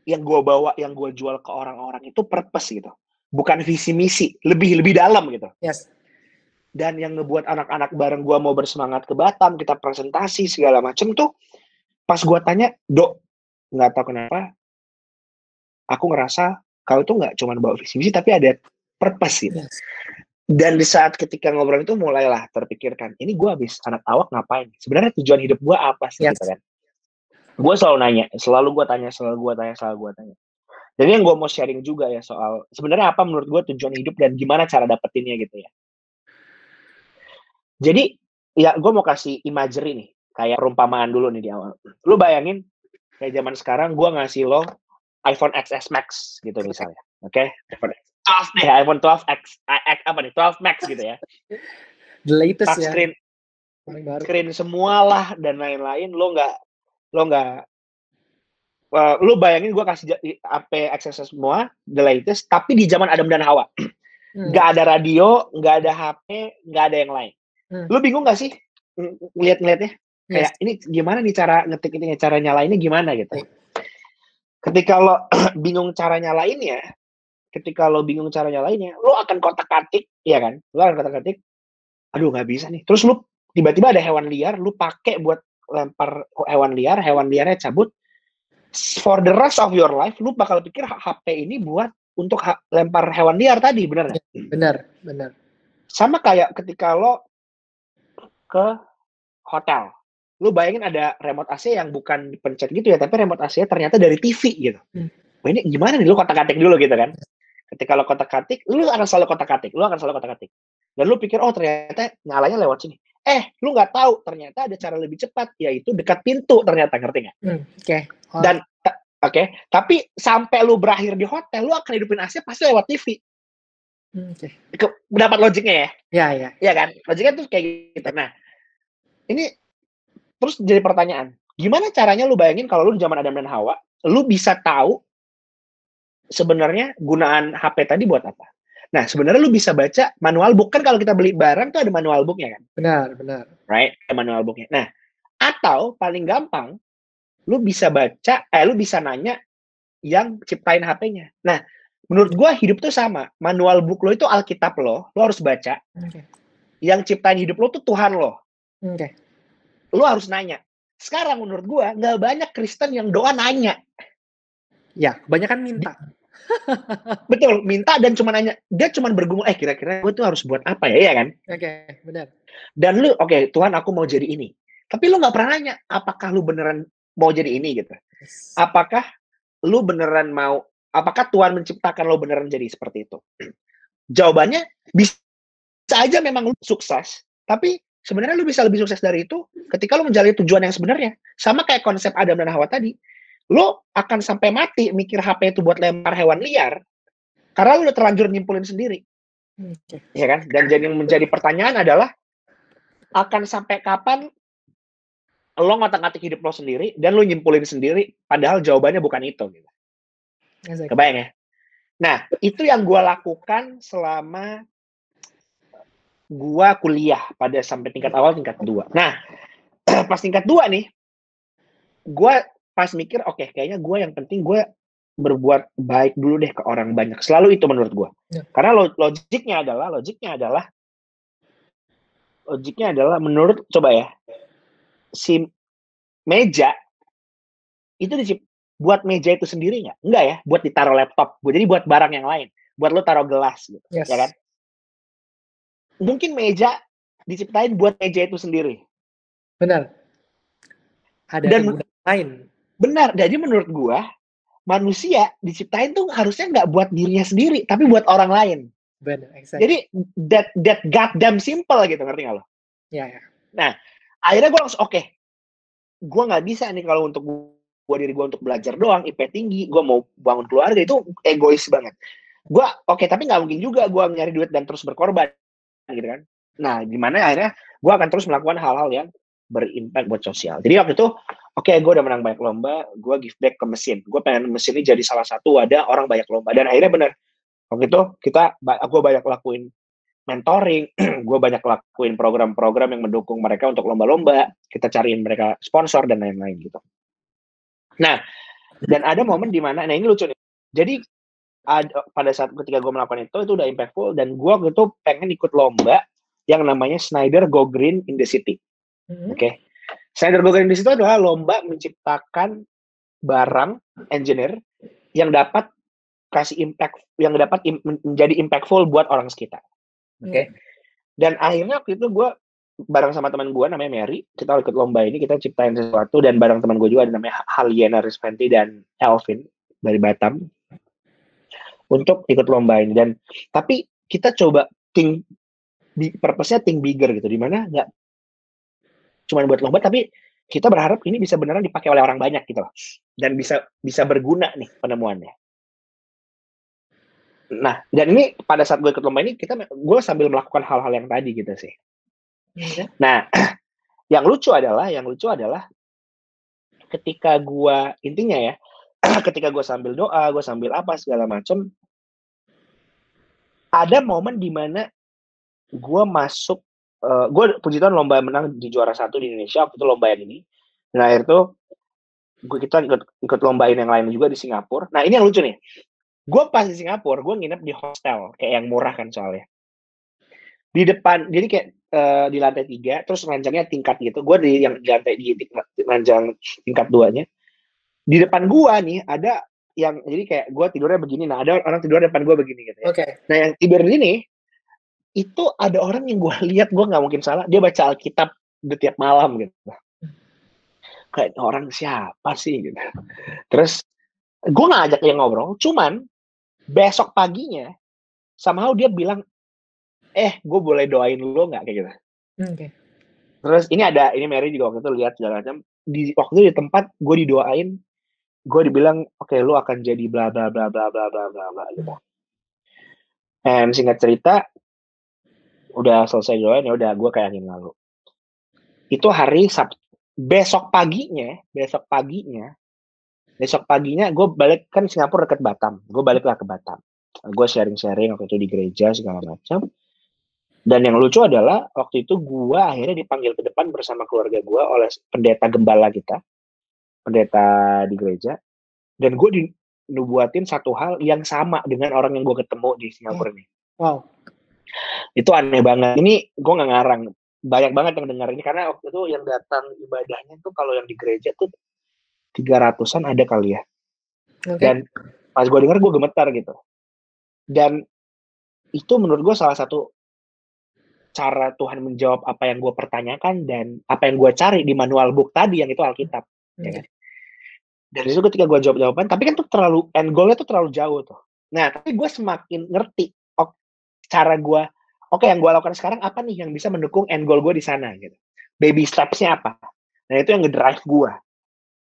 yang gue bawa, yang gue jual ke orang-orang itu purpose gitu. Bukan visi misi, lebih lebih dalam gitu. Yes. Dan yang ngebuat anak-anak bareng gue mau bersemangat ke Batam, kita presentasi segala macem tuh, pas gue tanya, Dok, nggak tahu kenapa, aku ngerasa kau tuh nggak cuma bawa visi misi, tapi ada purpose gitu. Yes. Dan di saat ketika ngobrol itu mulailah terpikirkan, ini gue habis anak awak ngapain? Sebenarnya tujuan hidup gue apa sih gitu Yes. kan? Gue selalu nanya, selalu gue tanya. Dan yang gue mau sharing juga ya soal sebenarnya apa menurut gue tujuan hidup dan gimana cara dapetinnya gitu ya. Jadi ya gue mau kasih imagery nih, kayak perumpamaan dulu nih di awal. Lu bayangin kayak zaman sekarang gue ngasih lo iPhone XS Max gitu misalnya, oke? iPhone 12 deh, iPhone 12X, apa nih, 12 Max gitu ya. The latest ya, Touchscreen, paling baru. screen semualah dan lain-lain. Lo nggak lu bayangin gue kasih HP XS semua, the latest, tapi di zaman Adam dan Hawa. Nggak ada radio, nggak ada HP, nggak ada yang lain. Lu bingung nggak sih ngeliat-ngeliatnya? Yes. Kayak ini gimana nih cara ngetik ini, cara nyalainnya gimana gitu. Baik. Ketika lo bingung cara nyalainnya, lo akan kotak-katik, ya kan? Lo akan kotak-katik, aduh nggak bisa nih. Terus lu tiba-tiba ada hewan liar, lu pakai buat lempar hewan liarnya cabut. For the rest of your life, lu bakal pikir HP ini buat untuk lempar hewan liar tadi, bener nggak? Benar, benar. Sama kayak ketika lo ke hotel. Lu bayangin ada remote AC yang bukan dipencet gitu ya, tapi remote AC-nya ternyata dari TV gitu. Wah ini gimana nih, lu kotak-katik dulu gitu kan. Ketika lo kotak-katik, lu akan selalu kotak-katik. Dan lu pikir, oh ternyata nyalanya lewat sini. Lu nggak tahu, ternyata ada cara lebih cepat, yaitu dekat pintu ternyata, ngerti nggak? Oke. Dan, oke, tapi sampai lu berakhir di hotel, lu akan hidupin AC pasti lewat TV. Oke. Dapat logiknya ya? Ya, ya. Iya kan? Logiknya tuh kayak gitu. Nah, ini terus jadi pertanyaan, gimana caranya lu bayangin kalau lu di zaman Adam dan Hawa, lu bisa tahu sebenarnya gunaan HP tadi buat apa? Nah, sebenarnya lu bisa baca manual book, kan kalau kita beli barang tuh ada manual booknya kan? Benar, benar. Right? Ada manual booknya. Nah, atau paling gampang, lu bisa nanya yang ciptain HP-nya. Nah, menurut gua hidup tuh sama. Manual book lo itu Alkitab lo harus baca. Oke. Yang ciptain hidup lo tuh Tuhan lo. Oke. Lo harus nanya. Sekarang menurut gua nggak banyak Kristen yang doa nanya. Ya, kebanyakan minta. Betul, minta dan cuma nanya, dia cuma bergumul, kira-kira gue tuh harus buat apa ya, iya kan? Oke, benar. Dan lu, oke, Tuhan aku mau jadi ini. Tapi lu nggak pernah nanya, apakah lu beneran mau jadi ini gitu? Yes. Apakah lu beneran mau, apakah Tuhan menciptakan lo beneran jadi seperti itu? Jawabannya, bisa aja memang lu sukses, tapi sebenarnya lu bisa lebih sukses dari itu ketika lu menjalani tujuan yang sebenarnya. Sama kayak konsep Adam dan Hawa tadi. Lu akan sampai mati mikir HP itu buat lempar hewan liar, karena lu udah terlanjur nyimpulin sendiri. Oke. Ya kan? Dan jadi yang menjadi pertanyaan adalah, akan sampai kapan lo ngotak-ngatik hidup lo sendiri dan lo nyimpulin sendiri, padahal jawabannya bukan itu. Gitu. Exactly. Kebayang ya? Nah, itu yang gue lakukan selama gue kuliah pada sampai tingkat awal, tingkat 2. Nah, pas tingkat 2 nih, gue pas mikir, oke, kayaknya gue yang penting gue berbuat baik dulu deh ke orang banyak. Selalu itu menurut gue. Ya. Karena logiknya adalah menurut, coba ya, si meja itu buat meja itu sendiri nggak? Enggak ya, buat ditaruh laptop. Jadi buat barang yang lain. Buat lo taruh gelas gitu, Yes. ya kan? Mungkin meja diciptain buat meja itu sendiri. Benar. Ada Dan kegunaan lain. benar, jadi menurut gua, manusia diciptain tuh harusnya nggak buat dirinya sendiri, tapi buat orang lain. Benar, exactly. Jadi that goddamn simple gitu, ngerti nggak lo? Ya, ya. Nah, akhirnya gue langsung, oke, gue nggak bisa nih kalau untuk diri gue untuk belajar doang, IP tinggi, gue mau bangun keluarga, itu egois banget. Gue, oke, tapi nggak mungkin juga gue nyari duit dan terus berkorban, gitu kan. Nah, gimana akhirnya gue akan terus melakukan hal-hal yang berimpact buat sosial. Jadi waktu itu, oke, gue udah menang banyak lomba, gue give back ke mesin. Gue pengen mesin ini jadi salah satu wadah orang banyak lomba. Dan akhirnya bener, waktu itu gue banyak lakuin mentoring, gue banyak lakuin program-program yang mendukung mereka untuk lomba-lomba, kita cariin mereka sponsor dan lain-lain gitu. Nah, dan ada momen di mana, nah ini lucu nih, jadi pada saat ketika gue melakukan itu udah impactful, dan gue waktu itu pengen ikut lomba yang namanya Schneider Go Green in the City. Oke. Schneider Go Green in the City adalah lomba menciptakan barang engineer yang dapat kasih impact, yang dapat menjadi impactful buat orang sekitar. Oke. Dan akhirnya waktu itu gue bareng sama teman gue namanya Mary, kita ikut lomba ini, kita ciptain sesuatu, dan bareng teman gue juga ada namanya Haliena Rizvanti dan Elvin dari Batam untuk ikut lomba ini. Dan tapi kita coba purpose-nya think bigger gitu, dimana nggak cuma buat lomba, tapi kita berharap ini bisa beneran dipakai oleh orang banyak gitu loh, dan bisa berguna nih penemuannya. Nah, dan ini pada saat gue ikut lomba ini, gue sambil melakukan hal-hal yang tadi gitu sih. Nah, yang lucu adalah ketika gue, intinya ya, ketika gue sambil doa, gue sambil apa segala macam, ada momen di mana gue masuk, gue puji Tuhan lomba menang di juara 1 di Indonesia waktu itu lomba yang ini. Nah, akhirnya tuh kita ikut lombain yang lain juga di Singapura. Nah, ini yang lucu nih. Gue pas di Singapura, gue nginep di hostel kayak yang murah kan soalnya. Di depan, jadi kayak di lantai 3, terus ranjangnya tingkat gitu. Gue di lantai di ranjang tingkat 2-nya. Di depan gue nih ada yang, jadi kayak gue tidurnya begini. Nah, ada orang tidur depan gue begini gitu ya. Okay. Nah, yang tidur ini itu ada orang yang gue lihat, gue nggak mungkin salah, dia baca Alkitab di tiap malam gitu. Kayak orang siapa sih gitu. Terus gue nggak ajak dia ngobrol, cuman besok paginya somehow dia bilang, gue boleh doain lo nggak, kayak gitu. Okay. Terus ini Mary juga waktu itu lihat segala macam, waktu itu di tempat gue didoain, gue dibilang oke, lo akan jadi bla bla bla bla bla bla bla bla gitu. And singkat cerita, udah selesai doain, ya udah gue kayak angin lalu. Itu hari Sabtu. Besok paginya gue balik, kan Singapura dekat Batam, gue baliklah ke Batam, gue sharing waktu itu di gereja segala macam. Dan yang lucu adalah waktu itu gue akhirnya dipanggil ke depan bersama keluarga gue oleh pendeta gembala kita, pendeta di gereja, dan gue dinubuatin satu hal yang sama dengan orang yang gue ketemu di Singapura ini. Wow. Itu aneh banget. Ini gue nggak ngarang, banyak banget yang dengar ini, karena waktu itu yang datang ibadahnya tuh kalau yang di gereja tuh 300-an ada kali ya. Dan pas gue denger gue gemetar gitu. Dan itu menurut gue salah satu cara Tuhan menjawab apa yang gue pertanyakan dan apa yang gue cari di manual book tadi yang itu Alkitab. Ya kan? Dan itu ketika gue jawab jawaban, tapi kan tuh terlalu end goalnya tuh terlalu jauh tuh. Nah, tapi gue semakin ngerti cara gue, yang gue lakukan sekarang apa nih yang bisa mendukung end goal gue di sana gitu. Baby steps-nya apa? Nah, itu yang ngedrive gue.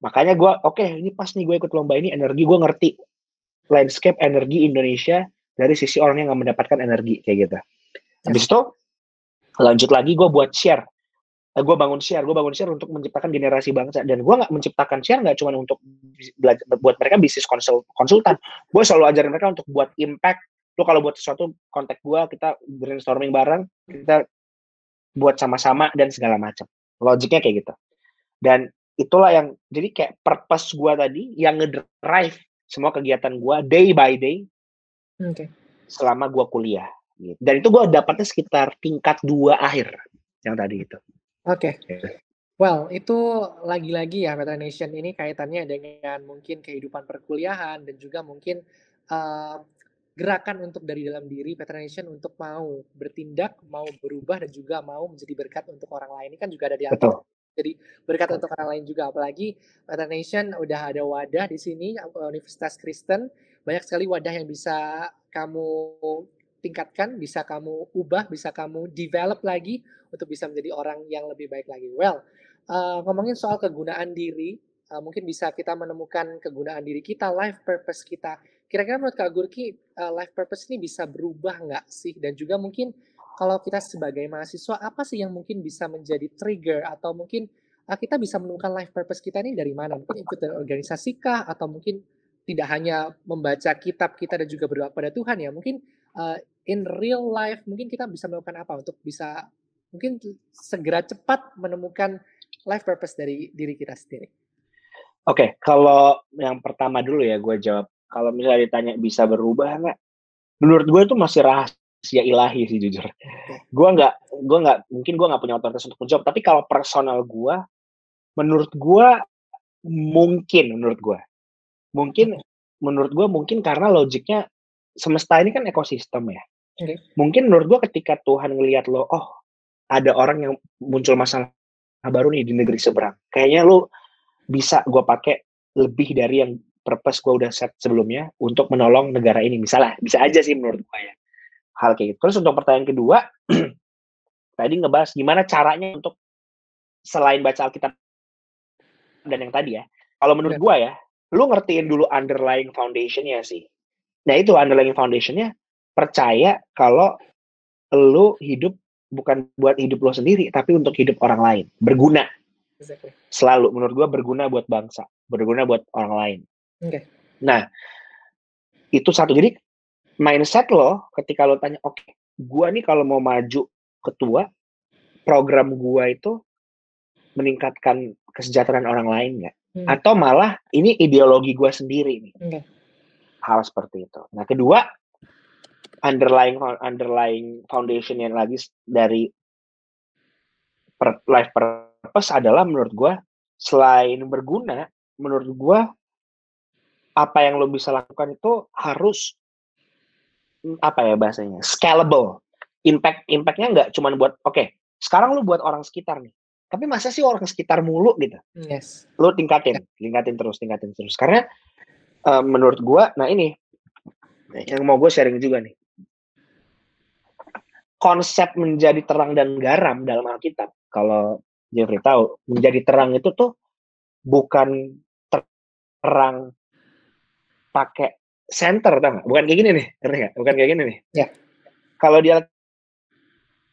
Makanya gue, ini pas nih gue ikut lomba ini, energi gue ngerti landscape energi Indonesia dari sisi orang yang nggak mendapatkan energi kayak gitu. Habis itu lanjut lagi gue buat share. Gue bangun share untuk menciptakan generasi bangsa. Dan gue nggak menciptakan share nggak cuma untuk belajar, buat mereka bisnis konsultan. Gue selalu ajarin mereka untuk buat impact. Lo kalau buat sesuatu, kontak gue, kita brainstorming bareng, kita buat sama-sama dan segala macam. Logiknya kayak gitu. Dan itulah yang, jadi kayak purpose gue tadi yang ngedrive semua kegiatan gue day by day selama gue kuliah. Dan itu gue dapatnya sekitar tingkat 2 akhir yang tadi itu. Well, itu lagi-lagi ya Petra Nation ini kaitannya dengan mungkin kehidupan perkuliahan dan juga mungkin gerakan untuk dari dalam diri Petra Nation untuk mau bertindak, mau berubah dan juga mau menjadi berkat untuk orang lain. Ini kan juga ada di Alkitab. Jadi berkat untuk orang lain juga, apalagi Petra Nation udah ada wadah di sini, Universitas Kristen, banyak sekali wadah yang bisa kamu tingkatkan, bisa kamu ubah, bisa kamu develop lagi untuk bisa menjadi orang yang lebih baik lagi. Well, ngomongin soal kegunaan diri, mungkin bisa kita menemukan kegunaan diri kita, life purpose kita. Kira-kira menurut Kak Gurki, life purpose ini bisa berubah nggak sih? Dan juga mungkin kalau kita sebagai mahasiswa, apa sih yang mungkin bisa menjadi trigger atau mungkin kita bisa menemukan life purpose kita ini dari mana? Mungkin ikut dari organisasi kah? Atau mungkin tidak hanya membaca kitab kita dan juga berdoa pada Tuhan ya. Mungkin in real life mungkin kita bisa melakukan apa untuk bisa mungkin segera cepat menemukan life purpose dari diri kita sendiri. Kalau yang pertama dulu ya gue jawab. Kalau misalnya ditanya bisa berubah nggak? Menurut gue itu masih rahasia ilahi sih jujur. Gue nggak mungkin gue nggak punya otoritas untuk menjawab. Tapi kalau personal gue, menurut gue mungkin karena logiknya semesta ini kan ekosistem ya. Mungkin menurut gue ketika Tuhan ngelihat lo, ada orang yang muncul masalah baru nih di negeri seberang. Kayaknya lo bisa gue pakai lebih dari yang purpose gue udah set sebelumnya untuk menolong negara ini. Misalnya, bisa aja sih menurut gue ya. Hal kayak gitu. Terus untuk pertanyaan kedua, tadi ngebahas gimana caranya untuk selain baca Alkitab dan yang tadi ya. Kalau menurut gue ya, lu ngertiin dulu underlying foundation-nya sih. Nah itu underlying foundation-nya, percaya kalau lu hidup bukan buat hidup lo sendiri, tapi untuk hidup orang lain. Berguna. Selalu, menurut gue berguna buat bangsa. Berguna buat orang lain. Nah, itu satu. Jadi, mindset lo ketika lo tanya, gue nih kalau mau maju ketua, program gue itu meningkatkan kesejahteraan orang lain nggak? Atau malah ini ideologi gue sendiri nih. Hal seperti itu. Nah, kedua, underlying foundation yang lagi dari life purpose adalah menurut gue, selain berguna, menurut gue apa yang lo bisa lakukan itu harus bahasanya scalable. Impactnya nggak cuma buat sekarang lo buat orang sekitar nih, tapi masa sih orang sekitar mulu gitu. Lo tingkatin terus. Karena menurut gue, nah ini yang mau gue sharing juga nih, konsep menjadi terang dan garam dalam Alkitab, kalau Jeffrey tahu, menjadi terang itu tuh bukan terang pakai center, tau nggak? Bukan kayak gini nih, ngerti nggak? Bukan kayak gini nih. Kalau dia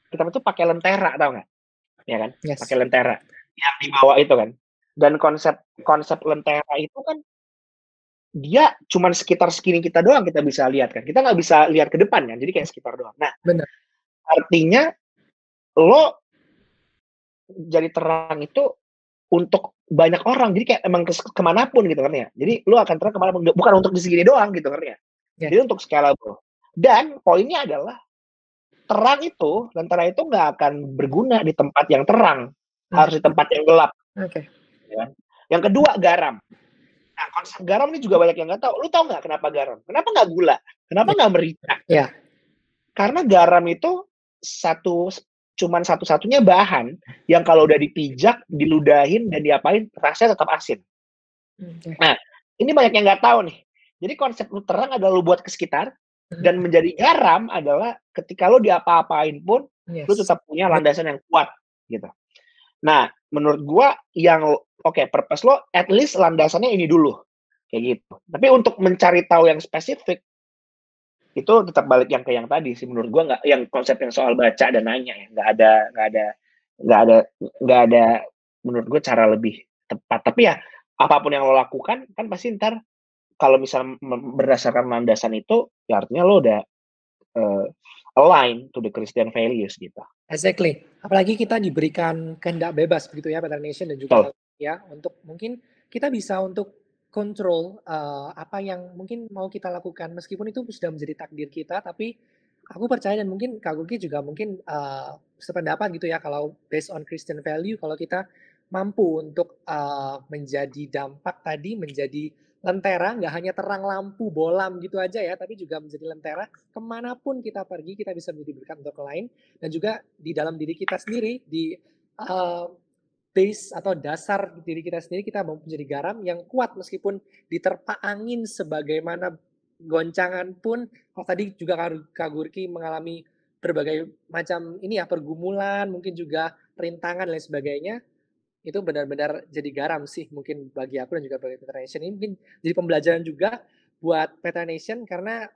kita itu pakai lentera, tau nggak? Ya kan? Pakai lentera yang di bawah itu kan. Dan konsep lentera itu kan dia cuma sekitar segini kita doang kita bisa lihat kan. Kita nggak bisa lihat ke depan kan. Jadi kayak sekitar doang. Nah, artinya lo jadi terang itu untuk banyak orang. Jadi kayak emang kemanapun gitu kan ya. Jadi lo akan terang kemanapun. Bukan untuk di segini doang gitu kan ya. Jadi untuk scalable. Dan poinnya adalah terang itu, lentera itu nggak akan berguna di tempat yang terang. Harus di tempat yang gelap. Ya. Yang kedua, garam. Nah, konsep garam ini juga banyak yang nggak tahu. Lu tahu nggak kenapa garam? Kenapa nggak gula? Kenapa nggak merica? Ya. Karena garam itu cuman satu-satunya bahan yang kalau udah dipijak, diludahin, dan diapain, rasanya tetap asin. Okay. Nah, ini banyak yang nggak tahu nih. Jadi konsep lu terang adalah lu buat ke sekitar, dan menjadi garam adalah ketika lu diapa-apain pun, lu tetap punya landasan yang kuat, gitu. Nah, menurut gua yang purpose lo at least landasannya ini dulu, kayak gitu. Tapi untuk mencari tahu yang spesifik, itu tetap balik yang ke yang tadi sih menurut gua, nggak yang konsep yang soal baca dan nanya ya, nggak ada menurut gua cara lebih tepat. Tapi ya apapun yang lo lakukan kan pasti ntar kalau misal berdasarkan landasan itu, ya artinya lo udah align to the Christian values gitu. Exactly. Apalagi kita diberikan kehendak bebas begitu ya, Petra Nation dan juga ya, untuk mungkin kita bisa untuk kontrol apa yang mungkin mau kita lakukan meskipun itu sudah menjadi takdir kita, tapi aku percaya dan mungkin Kak Gurki juga mungkin sependapat gitu ya, kalau based on Christian value, kalau kita mampu untuk menjadi dampak tadi, menjadi lentera, nggak hanya terang lampu bolam gitu aja ya, tapi juga menjadi lentera kemanapun kita pergi, kita bisa menjadi berkat untuk lain. Dan juga di dalam diri kita sendiri, di base atau dasar diri kita sendiri, kita mau menjadi garam yang kuat meskipun diterpa angin sebagaimana goncangan pun. Kalau tadi juga Kak Gurki mengalami berbagai macam ini ya, pergumulan, mungkin juga rintangan dan lain sebagainya, itu benar-benar jadi garam sih mungkin bagi aku dan juga bagi Petra Nation. Ini mungkin jadi pembelajaran juga buat Petra Nation, karena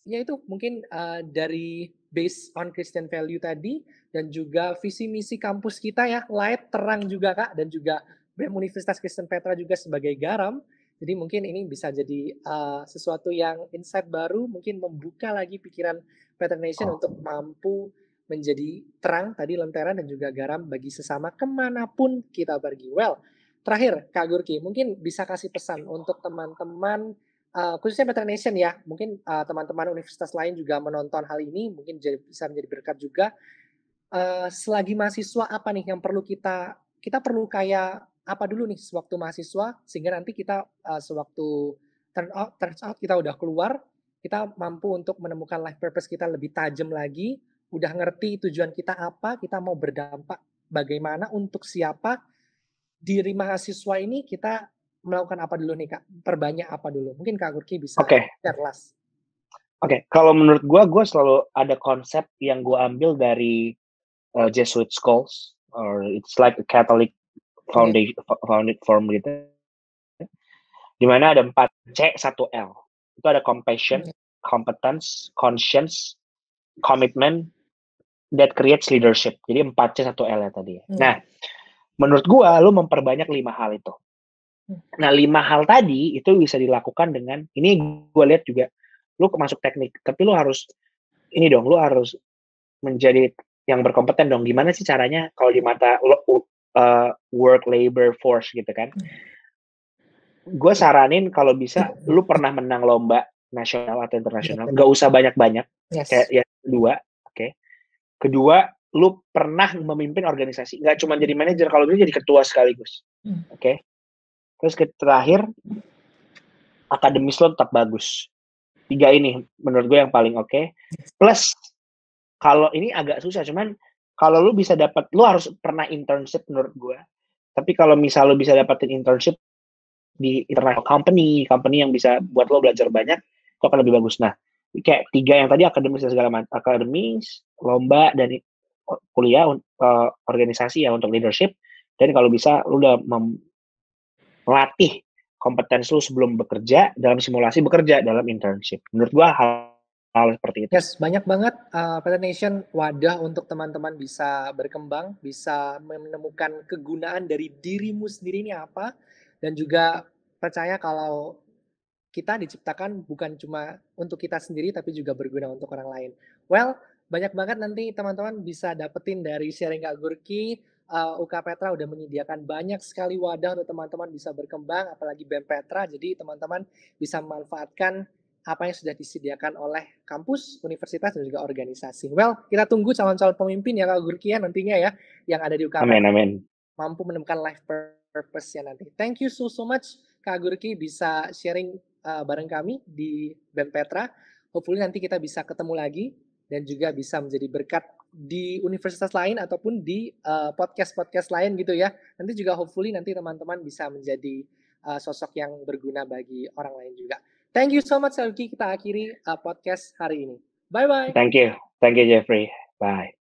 ya itu mungkin dari based on Christian value tadi dan juga visi misi kampus kita ya, light, terang juga Kak, dan juga BEM Universitas Kristen Petra juga sebagai garam. Jadi mungkin ini bisa jadi sesuatu yang insight baru, mungkin membuka lagi pikiran Petra Nation untuk mampu menjadi terang tadi, lentera dan juga garam bagi sesama kemanapun kita pergi. Well, terakhir Kak Gurki, mungkin bisa kasih pesan untuk teman-teman khususnya Petra Nation ya, mungkin teman-teman universitas lain juga menonton hal ini, mungkin bisa menjadi berkat juga. Selagi mahasiswa apa nih yang perlu kita perlu kayak apa dulu nih sewaktu mahasiswa, sehingga nanti kita sewaktu turns out kita udah keluar, kita mampu untuk menemukan life purpose kita lebih tajam lagi, udah ngerti tujuan kita apa, kita mau berdampak bagaimana, untuk siapa, diri mahasiswa ini kita melakukan apa dulu nih Kak? Perbanyak apa dulu? Mungkin Kak Gurki bisa share last. Kalau menurut gue selalu ada konsep yang gue ambil dari Jesuit schools, or it's like a Catholic foundation, founded form gitu. Dimana ada 4C, 1L. Itu ada compassion, competence, conscience, commitment, that creates leadership. Jadi 4C, 1L ya tadi. Nah, menurut gue, lu memperbanyak 5 hal itu. Nah, 5 hal tadi itu bisa dilakukan dengan, ini gue lihat juga, lu masuk teknik, tapi lu harus, lu harus menjadi yang berkompeten dong. Gimana sih caranya kalau di mata work labor force gitu kan? Gue saranin kalau bisa lu pernah menang lomba nasional atau internasional, nggak usah banyak-banyak, kayak ya kedua lu pernah memimpin organisasi, nggak cuma jadi manajer, kalau bisa jadi ketua sekaligus, terus terakhir akademis lo tetap bagus. 3 ini menurut gue yang paling plus kalau ini agak susah, cuman kalau lu bisa dapat, lu harus pernah internship menurut gue. Tapi kalau misal lu bisa dapetin internship di international company yang bisa buat lo belajar banyak, itu akan lebih bagus. Nah, kayak 3 yang tadi, akademis dan segala macam, akademis, lomba, dan kuliah, organisasi ya untuk leadership. Dan kalau bisa lu udah melatih kompetensi lu sebelum bekerja, dalam simulasi bekerja, dalam internship. Menurut gua hal seperti itu. Yes, banyak banget Petra Nation wadah untuk teman-teman bisa berkembang, bisa menemukan kegunaan dari dirimu sendiri ini apa, dan juga percaya kalau kita diciptakan bukan cuma untuk kita sendiri, tapi juga berguna untuk orang lain. Well, banyak banget nanti teman-teman bisa dapetin dari sharing Kak Gurki. UK Petra udah menyediakan banyak sekali wadah untuk teman-teman bisa berkembang, apalagi BEM Petra. Jadi teman-teman bisa memanfaatkan apa yang sudah disediakan oleh kampus, universitas, dan juga organisasi. Well, kita tunggu calon-calon pemimpin ya Kak Gurki ya nantinya ya, yang ada di UK Petra. Amin. Mampu menemukan life purpose-nya nanti. Thank you so much Kak Gurki bisa sharing bareng kami di BEM Petra. Hopefully nanti kita bisa ketemu lagi dan juga bisa menjadi berkat di universitas lain ataupun di podcast-podcast lain gitu ya. Nanti juga hopefully nanti teman-teman bisa menjadi sosok yang berguna bagi orang lain juga. Thank you so much, Kak Gurki. Kita akhiri podcast hari ini. Bye-bye. Thank you, Jeffrey. Bye.